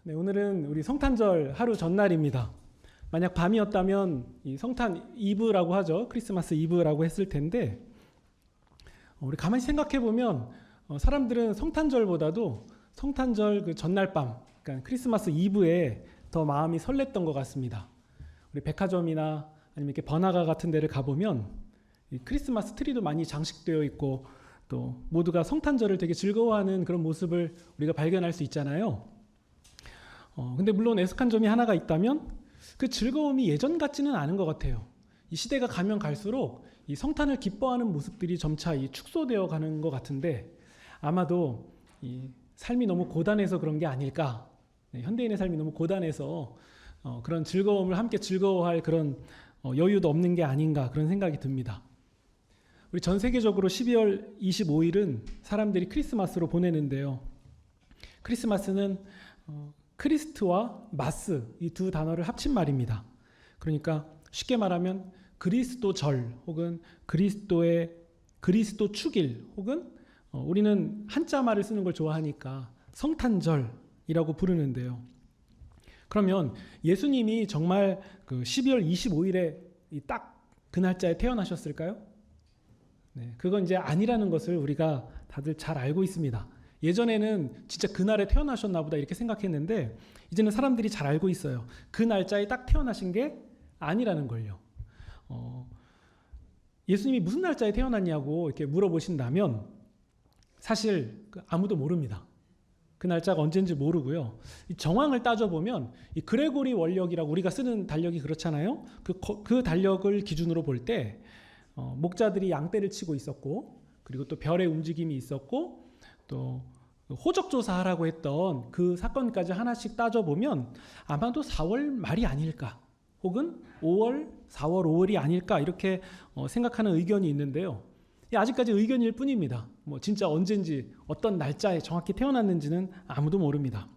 네, 오늘은 우리 성탄절 하루 전날입니다. 만약 밤이었다면 이 성탄 이브라고 하죠. 크리스마스 이브라고 했을 텐데 우리 가만히 생각해 보면 사람들은 성탄절보다도 성탄절 그 전날 밤, 그러니까 크리스마스 이브에 더 마음이 설렜던 것 같습니다. 우리 백화점이나 아니면 이렇게 번화가 같은 데를 가보면 이 크리스마스 트리도 많이 장식되어 있고 또 모두가 성탄절을 되게 즐거워하는 그런 모습을 우리가 발견할 수 있잖아요. 근데 물론 애석한 점이 하나가 있다면 그 즐거움이 예전 같지는 않은 것 같아요. 이 시대가 가면 갈수록 이 성탄을 기뻐하는 모습들이 점차 축소되어 가는 것 같은데 아마도 이 삶이 너무 고단해서 그런 게 아닐까. 현대인의 삶이 너무 고단해서 그런 즐거움을 함께 즐거워할 그런 여유도 없는 게 아닌가 그런 생각이 듭니다. 우리 전 세계적으로 12월 25일은 사람들이 크리스마스로 보내는데요. 크리스마스는 크리스트와 마스 이 두 단어를 합친 말입니다. 그러니까 쉽게 말하면 그리스도절 혹은 그리스도 축일 혹은 우리는 한자 말을 쓰는 걸 좋아하니까 성탄절이라고 부르는데요. 그러면 예수님이 정말 그 12월 25일에 딱 그 날짜에 태어나셨을까요? 네, 그건 이제 아니라는 것을 우리가 다들 잘 알고 있습니다. 예전에는 진짜 그날에 태어나셨나 보다 이렇게 생각했는데 이제는 사람들이 잘 알고 있어요. 그 날짜에 딱 태어나신 게 아니라는 걸요. 예수님이 무슨 날짜에 태어났냐고 이렇게 물어보신다면 사실 아무도 모릅니다. 그 날짜가 언제인지 모르고요. 이 정황을 따져보면 이 그레고리 원력이라고 우리가 쓰는 달력이 그렇잖아요. 그 달력을 기준으로 볼 때 목자들이 양떼를 치고 있었고 그리고 또 별의 움직임이 있었고 또 호적조사하라고 했던 그 사건까지 하나씩 따져보면 아마도 4월 말이 아닐까 혹은 5월, 4월, 5월이 아닐까 이렇게 생각하는 의견이 있는데요. 아직까지 의견일 뿐입니다. 진짜 언젠지 어떤 날짜에 정확히 태어났는지는 아무도 모릅니다.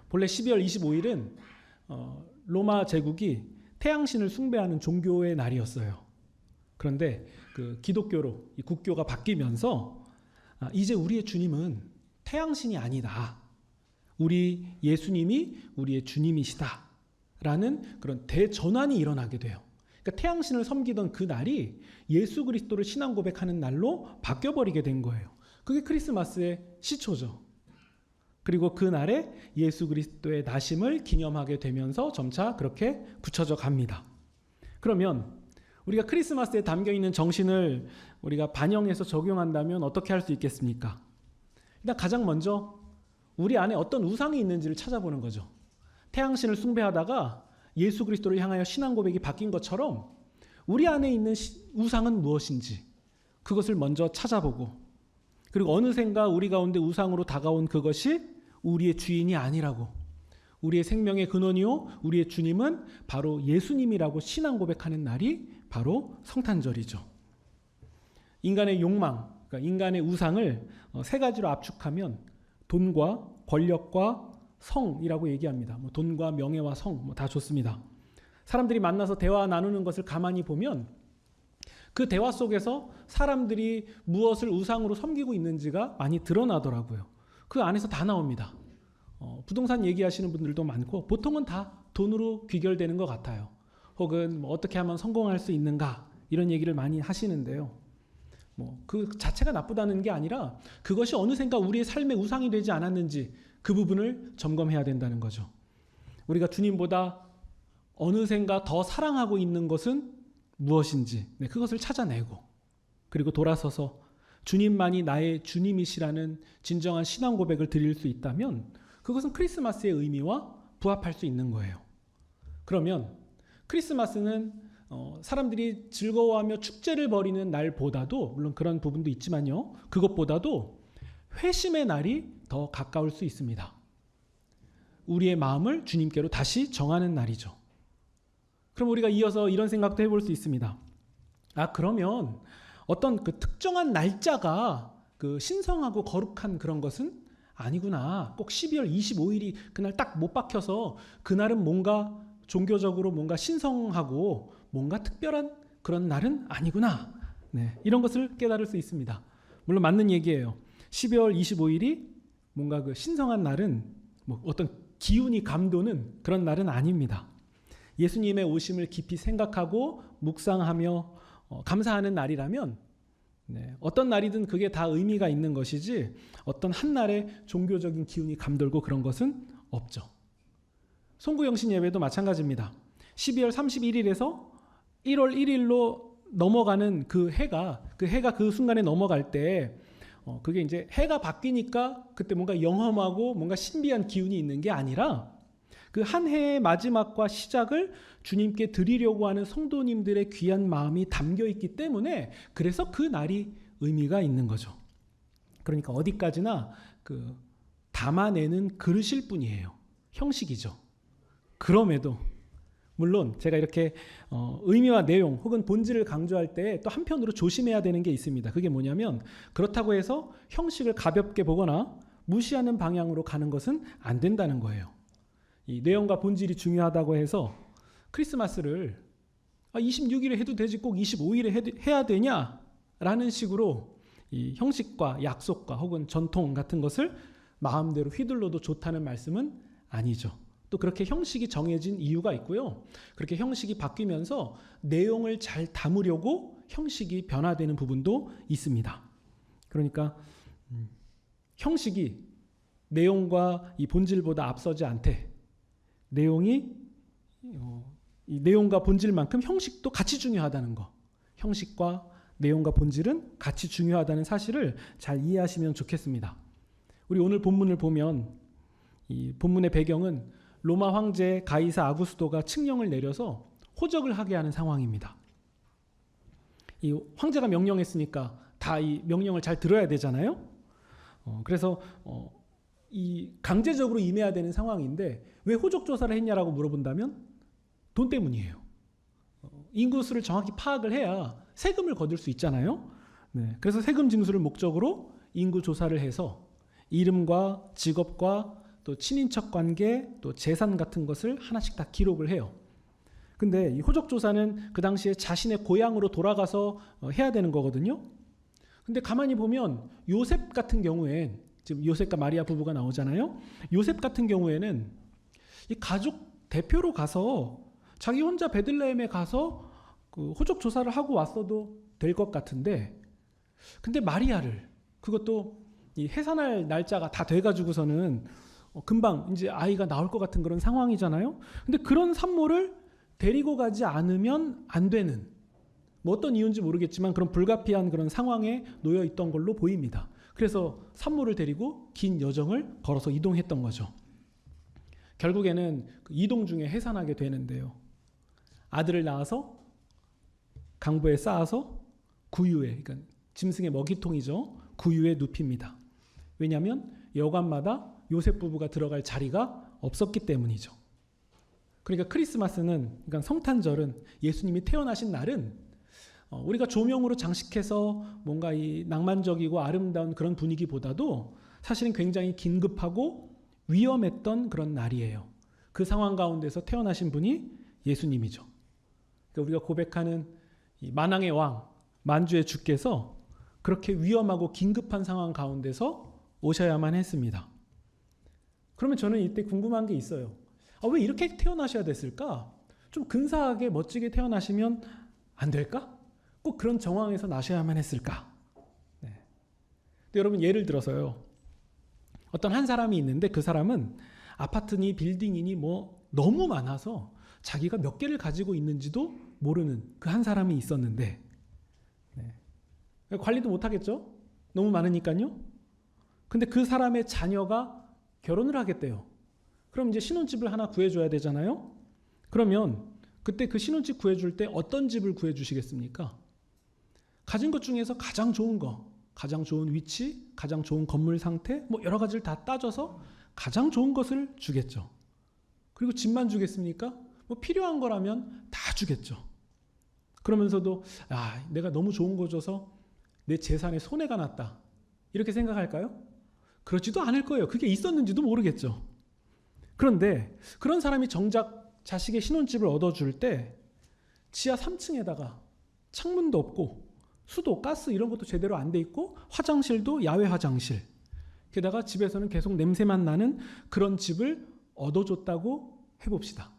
본래 12월 25일은 로마 제국이 태양신을 숭배하는 종교의 날이었어요. 그런데 그 기독교로 이 국교가 바뀌면서 이제 우리의 주님은 태양신이 아니다. 우리 예수님이 우리의 주님이시다. 라는 그런 대전환이 일어나게 돼요. 그러니까 태양신을 섬기던 그 날이 예수 그리스도를 신앙 고백하는 날로 바뀌어버리게 된 거예요. 그게 크리스마스의 시초죠. 그리고 그 날에 예수 그리스도의 나심을 기념하게 되면서 점차 그렇게 굳혀져 갑니다. 그러면 우리가 크리스마스에 담겨있는 정신을 우리가 반영해서 적용한다면 어떻게 할 수 있겠습니까? 일단 가장 먼저 우리 안에 어떤 우상이 있는지를 찾아보는 거죠. 태양신을 숭배하다가 예수 그리스도를 향하여 신앙 고백이 바뀐 것처럼 우리 안에 있는 우상은 무엇인지 그것을 먼저 찾아보고 그리고 어느샌가 우리 가운데 우상으로 다가온 그것이 우리의 주인이 아니라고 우리의 생명의 근원이요 우리의 주님은 바로 예수님이라고 신앙 고백하는 날이 바로 성탄절이죠. 인간의 욕망, 그러니까 인간의 우상을 세 가지로 압축하면 돈과 권력과 성이라고 얘기합니다. 돈과 명예와 성 다 좋습니다. 사람들이 만나서 대화 나누는 것을 가만히 보면 그 대화 속에서 사람들이 무엇을 우상으로 섬기고 있는지가 많이 드러나더라고요. 그 안에서 다 나옵니다. 부동산 얘기하시는 분들도 많고 보통은 다 돈으로 귀결되는 것 같아요. 혹은 어떻게 하면 성공할 수 있는가 이런 얘기를 많이 하시는데요. 그 자체가 나쁘다는 게 아니라 그것이 어느샌가 우리의 삶의 우상이 되지 않았는지 그 부분을 점검해야 된다는 거죠. 우리가 주님보다 어느샌가 더 사랑하고 있는 것은 무엇인지 그것을 찾아내고 그리고 돌아서서 주님만이 나의 주님이시라는 진정한 신앙 고백을 드릴 수 있다면 그것은 크리스마스의 의미와 부합할 수 있는 거예요. 그러면 크리스마스는 사람들이 즐거워하며 축제를 벌이는 날보다도 물론 그런 부분도 있지만요. 그것보다도 회심의 날이 더 가까울 수 있습니다. 우리의 마음을 주님께로 다시 정하는 날이죠. 그럼 우리가 이어서 이런 생각도 해볼 수 있습니다. 그러면 어떤 그 특정한 날짜가 그 신성하고 거룩한 그런 것은 아니구나. 꼭 12월 25일이 그날 딱 못 박혀서 그날은 뭔가 종교적으로 뭔가 신성하고 뭔가 특별한 그런 날은 아니구나. 이런 것을 깨달을 수 있습니다. 물론 맞는 얘기예요. 12월 25일이 뭔가 그 신성한 날은 뭐 어떤 기운이 감도는 그런 날은 아닙니다. 예수님의 오심을 깊이 생각하고 묵상하며 감사하는 날이라면 어떤 날이든 그게 다 의미가 있는 것이지 어떤 한 날에 종교적인 기운이 감돌고 그런 것은 없죠. 송구영신 예배도 마찬가지입니다. 12월 31일에서 1월 1일로 넘어가는 그 해가 그 순간에 넘어갈 때 그게 이제 해가 바뀌니까 그때 뭔가 영험하고 뭔가 신비한 기운이 있는 게 아니라 그 한 해의 마지막과 시작을 주님께 드리려고 하는 성도님들의 귀한 마음이 담겨 있기 때문에 그래서 그 날이 의미가 있는 거죠. 그러니까 어디까지나 그 담아내는 그릇일 뿐이에요. 형식이죠. 그럼에도 물론 제가 이렇게 의미와 내용 혹은 본질을 강조할 때 또 한편으로 조심해야 되는 게 있습니다. 그게 뭐냐면 그렇다고 해서 형식을 가볍게 보거나 무시하는 방향으로 가는 것은 안 된다는 거예요. 이 내용과 본질이 중요하다고 해서 크리스마스를 26일에 해도 되지 꼭 25일에 해야 되냐라는 식으로 이 형식과 약속과 혹은 전통 같은 것을 마음대로 휘둘러도 좋다는 말씀은 아니죠. 또 그렇게 형식이 정해진 이유가 있고요. 그렇게 형식이 바뀌면서 내용을 잘 담으려고 형식이 변화되는 부분도 있습니다. 그러니까 형식이 내용과 이 본질보다 앞서지 않되 이 내용과 본질만큼 형식도 같이 중요하다는 거. 형식과 내용과 본질은 같이 중요하다는 사실을 잘 이해하시면 좋겠습니다. 우리 오늘 본문을 보면 이 본문의 배경은 로마 황제 가이사 아구스토가 칙령을 내려서 호적을 하게 하는 상황입니다. 이 황제가 명령했으니까 다 이 명령을 잘 들어야 되잖아요. 그래서 이 강제적으로 임해야 되는 상황인데 왜 호적 조사를 했냐라고 물어본다면 돈 때문이에요. 인구수를 정확히 파악을 해야 세금을 거둘 수 있잖아요. 그래서 세금 징수를 목적으로 인구 조사를 해서 이름과 직업과 또 친인척 관계, 또 재산 같은 것을 하나씩 다 기록을 해요. 근데 이 호적 조사는 그 당시에 자신의 고향으로 돌아가서 해야 되는 거거든요. 근데 가만히 보면 요셉 같은 경우엔 지금 요셉과 마리아 부부가 나오잖아요. 요셉 같은 경우에는 이 가족 대표로 가서 자기 혼자 베들레헴에 가서 그 호적 조사를 하고 왔어도 될 것 같은데, 근데 마리아를 그것도 이 해산할 날짜가 다 돼가지고서는 금방 이제 아이가 나올 것 같은 그런 상황이잖아요. 근데 그런 산모를 데리고 가지 않으면 안 되는 뭐 어떤 이유인지 모르겠지만 그런 불가피한 그런 상황에 놓여 있던 걸로 보입니다. 그래서 산모를 데리고 긴 여정을 걸어서 이동했던 거죠. 결국에는 그 이동 중에 해산하게 되는데요. 아들을 낳아서 강보에 쌓아서 구유에, 그러니까 짐승의 먹이통이죠. 구유에 눕힙니다. 왜냐하면 여관마다 요셉 부부가 들어갈 자리가 없었기 때문이죠. 그러니까 크리스마스는, 그러니까 성탄절은, 예수님이 태어나신 날은 우리가 조명으로 장식해서 뭔가 이 낭만적이고 아름다운 그런 분위기보다도 사실은 굉장히 긴급하고 위험했던 그런 날이에요. 그 상황 가운데서 태어나신 분이 예수님이죠. 그러니까 우리가 고백하는 이 만왕의 왕, 만주의 주께서 그렇게 위험하고 긴급한 상황 가운데서 오셔야만 했습니다. 그러면 저는 이때 궁금한 게 있어요. 왜 이렇게 태어나셔야 됐을까? 좀 근사하게 멋지게 태어나시면 안 될까? 꼭 그런 정황에서 나셔야만 했을까? 근데 여러분 예를 들어서요. 어떤 한 사람이 있는데 그 사람은 아파트니 빌딩이니 뭐 너무 많아서 자기가 몇 개를 가지고 있는지도 모르는 그 한 사람이 있었는데 관리도 못하겠죠? 너무 많으니까요. 근데 그 사람의 자녀가 결혼을 하겠대요. 그럼 이제 신혼집을 하나 구해줘야 되잖아요. 그러면 그때 그 신혼집 구해줄 때 어떤 집을 구해주시겠습니까? 가진 것 중에서 가장 좋은 거, 가장 좋은 위치, 가장 좋은 건물 상태, 뭐 여러 가지를 다 따져서 가장 좋은 것을 주겠죠. 그리고 집만 주겠습니까? 뭐 필요한 거라면 다 주겠죠. 그러면서도 내가 너무 좋은 거 줘서 내 재산에 손해가 났다, 이렇게 생각할까요? 그렇지도 않을 거예요. 그게 있었는지도 모르겠죠. 그런데 그런 사람이 정작 자식의 신혼집을 얻어줄 때 지하 3층에다가 창문도 없고 수도, 가스 이런 것도 제대로 안 돼 있고 화장실도 야외 화장실, 게다가 집에서는 계속 냄새만 나는 그런 집을 얻어줬다고 해봅시다.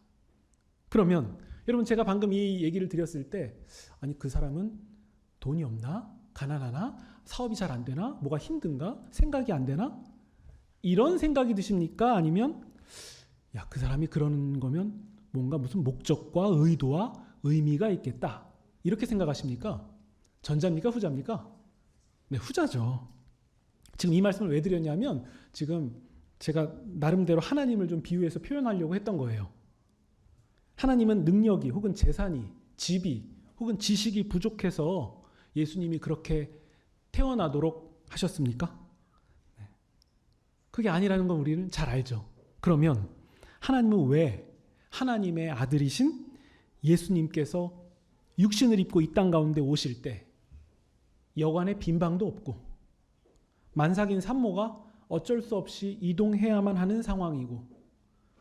그러면 여러분, 제가 방금 이 얘기를 드렸을 때, 아니 그 사람은 돈이 없나? 가난하나? 사업이 잘 안 되나? 뭐가 힘든가? 생각이 안 되나? 이런 생각이 드십니까? 아니면 야, 그 사람이 그러는 거면 뭔가 무슨 목적과 의도와 의미가 있겠다, 이렇게 생각하십니까? 전자입니까? 후자입니까? 네, 후자죠. 지금 이 말씀을 왜 드렸냐면, 지금 제가 나름대로 하나님을 좀 비유해서 표현하려고 했던 거예요. 하나님은 능력이 혹은 재산이, 집이 혹은 지식이 부족해서 예수님이 그렇게 태어나도록 하셨습니까? 그게 아니라는 건 우리는 잘 알죠. 그러면 하나님은 왜 하나님의 아들이신 예수님께서 육신을 입고 이 땅 가운데 오실 때 여관에 빈 방도 없고 만삭인 산모가 어쩔 수 없이 이동해야만 하는 상황이고,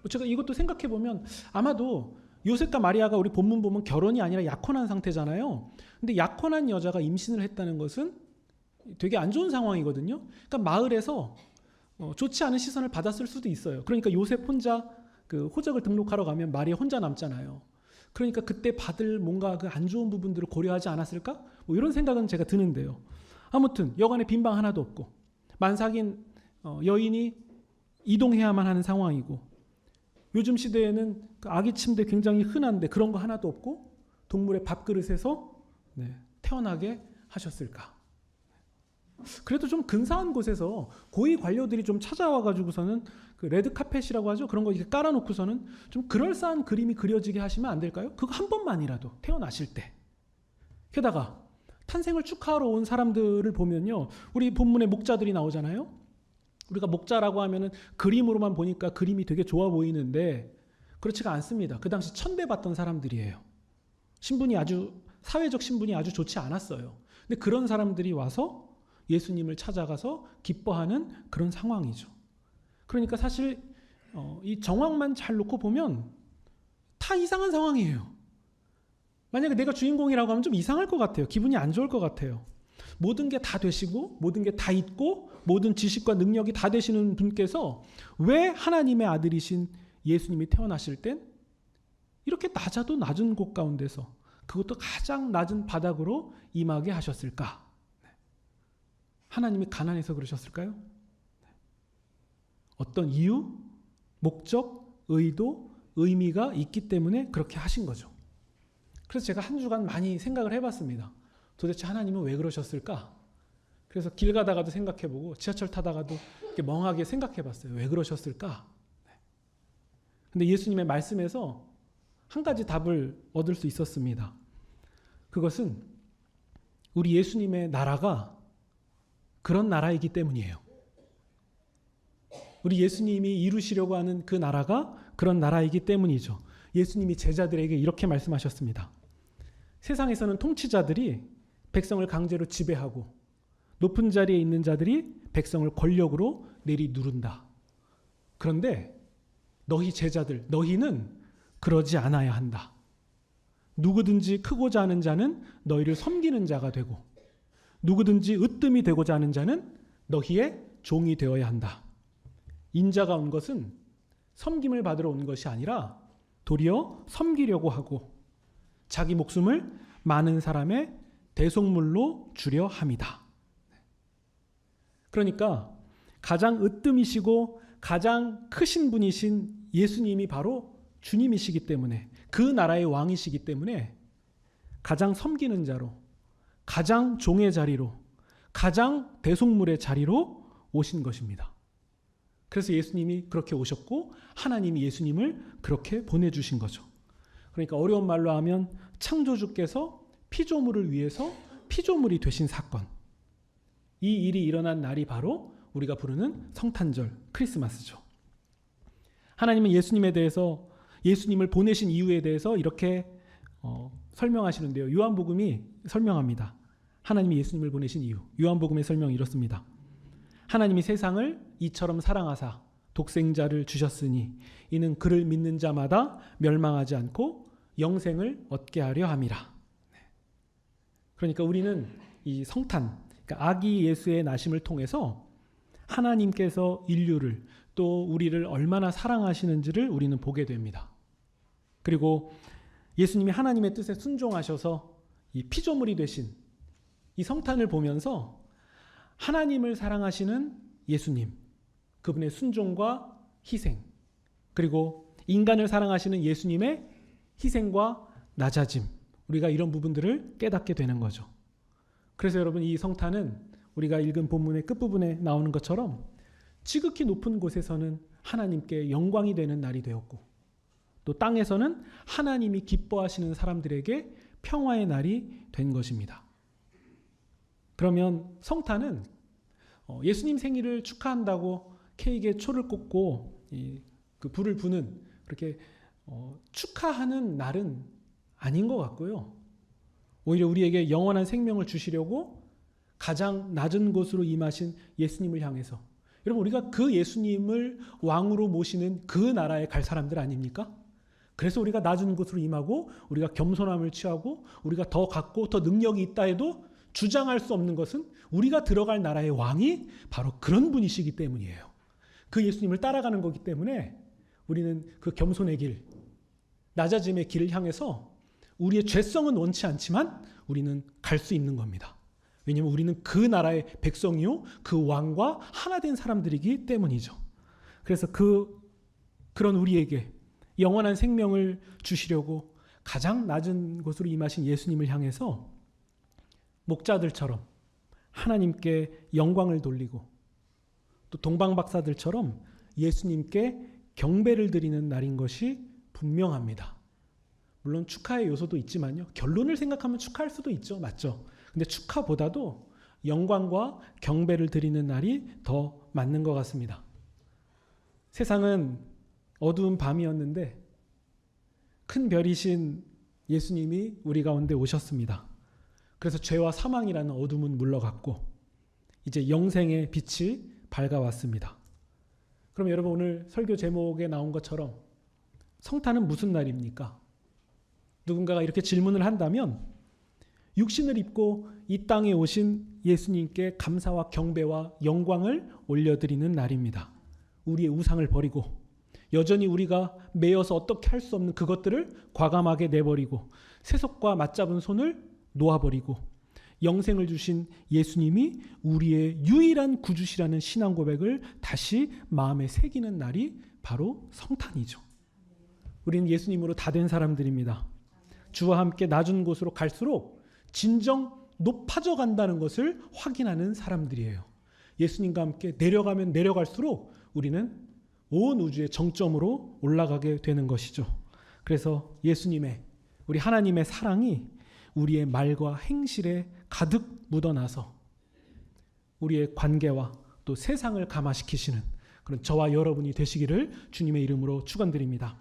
제가 이것도 생각해 보면 아마도 요셉과 마리아가 우리 본문 보면 결혼이 아니라 약혼한 상태잖아요. 근데 약혼한 여자가 임신을 했다는 것은 되게 안 좋은 상황이거든요. 그러니까 마을에서 좋지 않은 시선을 받았을 수도 있어요. 그러니까 요셉 혼자 그 호적을 등록하러 가면 마리아 혼자 남잖아요. 그러니까 그때 받을 뭔가 그 안 좋은 부분들을 고려하지 않았을까? 뭐 이런 생각은 제가 드는데요. 아무튼 여관에 빈 방 하나도 없고 만삭인 여인이 이동해야만 하는 상황이고, 요즘 시대에는 아기 침대 굉장히 흔한데 그런 거 하나도 없고 동물의 밥그릇에서 태어나게 하셨을까? 그래도 좀 근사한 곳에서 고위 관료들이 좀 찾아와 가지고서는 그 레드 카펫이라고 하죠. 그런 거 이렇게 깔아놓고서는 좀 그럴싸한 그림이 그려지게 하시면 안 될까요? 그거 한 번만이라도 태어나실 때. 게다가 탄생을 축하하러 온 사람들을 보면요, 우리 본문에 목자들이 나오잖아요. 우리가 목자라고 하면은 그림으로만 보니까 그림이 되게 좋아 보이는데 그렇지가 않습니다. 그 당시 천대받던 사람들이에요. 신분이 사회적 신분이 아주 좋지 않았어요. 근데 그런 사람들이 와서 예수님을 찾아가서 기뻐하는 그런 상황이죠. 그러니까 사실 이 정황만 잘 놓고 보면 다 이상한 상황이에요. 만약에 내가 주인공이라고 하면 좀 이상할 것 같아요. 기분이 안 좋을 것 같아요. 모든 게 다 되시고 모든 게 다 있고 모든 지식과 능력이 다 되시는 분께서 왜 하나님의 아들이신 예수님이 태어나실 땐 이렇게 낮아도 낮은 곳 가운데서, 그것도 가장 낮은 바닥으로 임하게 하셨을까? 하나님이 가난해서 그러셨을까요? 어떤 이유, 목적, 의도, 의미가 있기 때문에 그렇게 하신 거죠. 그래서 제가 한 주간 많이 생각을 해봤습니다. 도대체 하나님은 왜 그러셨을까? 그래서 길 가다가도 생각해보고 지하철 타다가도 이렇게 멍하게 생각해봤어요. 왜 그러셨을까? 근데 예수님의 말씀에서 한 가지 답을 얻을 수 있었습니다. 그것은 우리 예수님의 나라가 그런 나라이기 때문이에요. 우리 예수님이 이루시려고 하는 그 나라가 그런 나라이기 때문이죠. 예수님이 제자들에게 이렇게 말씀하셨습니다. 세상에서는 통치자들이 백성을 강제로 지배하고 높은 자리에 있는 자들이 백성을 권력으로 내리누른다. 그런데 너희 제자들, 너희는 그러지 않아야 한다. 누구든지 크고자 하는 자는 너희를 섬기는 자가 되고 누구든지 으뜸이 되고자 하는 자는 너희의 종이 되어야 한다. 인자가 온 것은 섬김을 받으러 온 것이 아니라 도리어 섬기려고 하고 자기 목숨을 많은 사람의 대속물로 주려 함이다. 그러니까 가장 으뜸이시고 가장 크신 분이신 예수님이 바로 주님이시기 때문에, 그 나라의 왕이시기 때문에 가장 섬기는 자로, 가장 종의 자리로, 가장 대속물의 자리로 오신 것입니다. 그래서 예수님이 그렇게 오셨고 하나님이 예수님을 그렇게 보내주신 거죠. 그러니까 어려운 말로 하면 창조주께서 피조물을 위해서 피조물이 되신 사건, 이 일이 일어난 날이 바로 우리가 부르는 성탄절, 크리스마스죠. 하나님은 예수님에 대해서, 예수님을 보내신 이유에 대해서 이렇게 설명하시는데요. 요한복음이 설명합니다. 하나님이 예수님을 보내신 이유. 요한복음의 설명이 이렇습니다. 하나님이 세상을 이처럼 사랑하사 독생자를 주셨으니 이는 그를 믿는 자마다 멸망하지 않고 영생을 얻게 하려 함이라. 그러니까 우리는 이 성탄, 그러니까 아기 예수의 나심을 통해서 하나님께서 인류를 또 우리를 얼마나 사랑하시는지를 우리는 보게 됩니다. 그리고 예수님이 하나님의 뜻에 순종하셔서 이 피조물이 되신 이 성탄을 보면서 하나님을 사랑하시는 예수님, 그분의 순종과 희생, 그리고 인간을 사랑하시는 예수님의 희생과 낮아짐, 우리가 이런 부분들을 깨닫게 되는 거죠. 그래서 여러분, 이 성탄은 우리가 읽은 본문의 끝부분에 나오는 것처럼 지극히 높은 곳에서는 하나님께 영광이 되는 날이 되었고, 또 땅에서는 하나님이 기뻐하시는 사람들에게 평화의 날이 된 것입니다. 그러면 성탄은 예수님 생일을 축하한다고 케이크에 초를 꽂고 그 불을 부는 그렇게 축하하는 날은 아닌 것 같고요. 오히려 우리에게 영원한 생명을 주시려고 가장 낮은 곳으로 임하신 예수님을 향해서, 여러분, 우리가 그 예수님을 왕으로 모시는 그 나라에 갈 사람들 아닙니까? 그래서 우리가 낮은 곳으로 임하고 우리가 겸손함을 취하고 우리가 더 갖고 더 능력이 있다 해도 주장할 수 없는 것은 우리가 들어갈 나라의 왕이 바로 그런 분이시기 때문이에요. 그 예수님을 따라가는 거기 때문에 우리는 그 겸손의 길, 낮아짐의 길을 향해서 우리의 죄성은 원치 않지만 우리는 갈 수 있는 겁니다. 왜냐하면 우리는 그 나라의 백성이요, 그 왕과 하나 된 사람들이기 때문이죠. 그래서 그런 우리에게 영원한 생명을 주시려고 가장 낮은 곳으로 임하신 예수님을 향해서 목자들처럼 하나님께 영광을 돌리고, 또 동방박사들처럼 예수님께 경배를 드리는 날인 것이 분명합니다. 물론 축하의 요소도 있지만요, 결론을 생각하면 축하할 수도 있죠. 맞죠? 근데 축하보다도 영광과 경배를 드리는 날이 더 맞는 것 같습니다. 세상은 어두운 밤이었는데 큰 별이신 예수님이 우리 가운데 오셨습니다. 그래서 죄와 사망이라는 어둠은 물러갔고 이제 영생의 빛이 밝아왔습니다. 그럼 여러분, 오늘 설교 제목에 나온 것처럼 성탄은 무슨 날입니까? 누군가가 이렇게 질문을 한다면 육신을 입고 이 땅에 오신 예수님께 감사와 경배와 영광을 올려드리는 날입니다. 우리의 우상을 버리고 여전히 우리가 매여서 어떻게 할 수 없는 그것들을 과감하게 내버리고 세속과 맞잡은 손을 놓아버리고 영생을 주신 예수님이 우리의 유일한 구주시라는 신앙 고백을 다시 마음에 새기는 날이 바로 성탄이죠. 우리는 예수님으로 다 된 사람들입니다. 주와 함께 낮은 곳으로 갈수록 진정 높아져 간다는 것을 확인하는 사람들이에요. 예수님과 함께 내려가면 내려갈수록 우리는 온 우주의 정점으로 올라가게 되는 것이죠. 그래서 예수님의, 우리 하나님의 사랑이 우리의 말과 행실에 가득 묻어나서 우리의 관계와 또 세상을 감화시키시는 그런 저와 여러분이 되시기를 주님의 이름으로 축원드립니다.